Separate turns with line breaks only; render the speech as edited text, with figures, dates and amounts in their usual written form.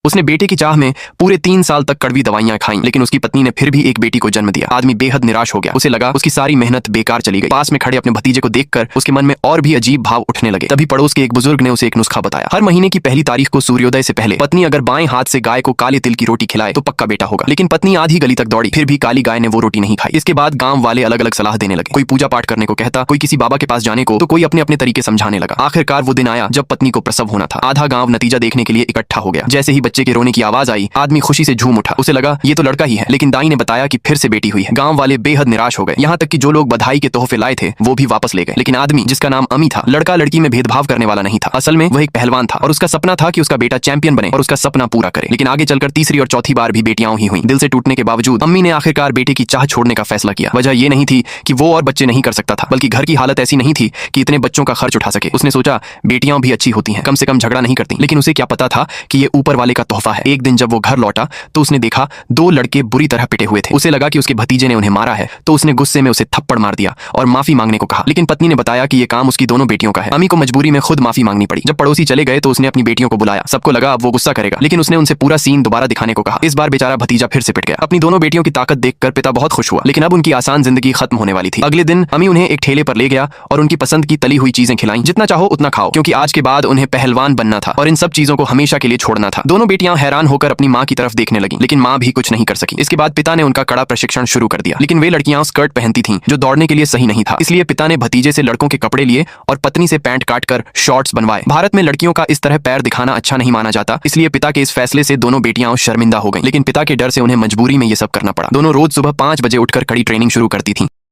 उसने बेटे की चाह में पूरे 3 साल तक कड़वी दवाइयां खाई, लेकिन उसकी पत्नी ने फिर भी एक बेटी को जन्म दिया। आदमी बेहद निराश हो गया। उसे लगा उसकी सारी मेहनत बेकार चली गई। पास में खड़े अपने भतीजे को देखकर उसके मन में और भी अजीब भाव उठने लगे। तभी पड़ोस के एक बुजुर्ग ने उसे एक नुस्खा बताया। हर महीने की पहली तारीख को सूर्योदय से पहले पत्नी अगर बाएं हाथ से गाय को काले तिल की रोटी खिलाए तो पक्का बेटा होगा। लेकिन पत्नी आधी गली तक दौड़ी, फिर भी काली गाय ने वो रोटी नहीं खाई। इसके बाद गांव वाले अलग अलग सलाह देने लगे। कोई पूजा पाठ करने को कहता, कोई किसी बाबा के पास जाने को, तो कोई अपने अपने तरीके समझाने लगा। आखिरकार वो दिन आया जब पत्नी को प्रसव होना था। आधा गांव नतीजा देखने के लिए इकट्ठा हो गया। जैसे ही बच्चे के रोने की आवाज आई, आदमी खुशी से झूम उठा। उसे लगा ये तो लड़का ही है, लेकिन दाई ने बताया कि फिर से बेटी हुई है। गांव वाले बेहद निराश हो गए। यहाँ तक कि जो लोग बधाई के तोहफे लाए थे वो भी वापस ले गए। लेकिन आदमी, जिसका नाम अमी था, लड़का लड़की में भेदभाव करने वाला नहीं था। असल में वह एक पहलवान था और उसका सपना था कि उसका बेटा चैंपियन बने और उसका सपना पूरा करे। लेकिन आगे चलकर तीसरी और चौथी बार भी बेटियां ही हुई। दिल से टूटने के बावजूद अम्मी ने आखिरकार बेटे की चाह छोड़ने का फैसला किया। वजह यह नहीं थी कि वो और बच्चे नहीं कर सकता था, बल्कि घर की हालत ऐसी नहीं थी कि इतने बच्चों का खर्च उठा सके। उसने सोचा बेटियां भी अच्छी होती हैं, कम से कम झगड़ा नहीं करती। लेकिन उसे क्या पता था कि ये ऊपर वाले का तोहफा है। एक दिन जब वो घर लौटा तो उसने देखा 2 लड़के बुरी तरह पिटे हुए थे। उसे लगा कि उसके भतीजे ने उन्हें मारा है, तो उसने गुस्से में उसे थप्पड़ मार दिया और माफी मांगने को कहा। लेकिन पत्नी ने बताया कि यह काम उसकी दोनों बेटियों का है। अम्मी को मजबूरी में खुद माफी मांगनी पड़ी। जब पड़ोसी चले गए तो उसने अपनी बेटियों को बुलाया। सबको लगा अब वो गुस्सा करेगा, लेकिन उसने उनसे पूरा सीन दोबारा दिखाने को कहा। इस बार बेचारा भतीजा फिर से पिट गया। अपनी दोनों बेटियों की ताकत देखकर पिता बहुत खुश हुआ, लेकिन अब उनकी आसान जिंदगी खत्म होने वाली थी। अगले दिन अम्मी उन्हें एक ठेले पर ले गया और उनकी पसंद की तली हुई चीजें खिलाई। जितना चाहो उतना खाओ, क्योंकि आज के बाद उन्हें पहलवान बनना था और इन सब चीजों को हमेशा के लिए छोड़ना था। दोनों बेटियां हैरान होकर अपनी माँ की तरफ देखने लगी, लेकिन माँ भी कुछ नहीं कर सकी। इसके बाद पिता ने उनका कड़ा प्रशिक्षण शुरू कर दिया। लेकिन वे लड़कियां स्कर्ट पहनती थीं, जो दौड़ने के लिए सही नहीं था। इसलिए पिता ने भतीजे से लड़कों के कपड़े लिए और पत्नी से पैंट काटकर शॉर्ट्स बनवाए। भारत में लड़कियों का इस तरह पैर दिखाना अच्छा नहीं माना जाता, इसलिए पिता के इस फैसले से दोनों बेटियां शर्मिंदा हो गईं। लेकिन पिता के डर से उन्हें मजबूरी में ये सब करना पड़ा। दोनों रोज सुबह 5 बजे उठकर कड़ी ट्रेनिंग शुरू करती थीं।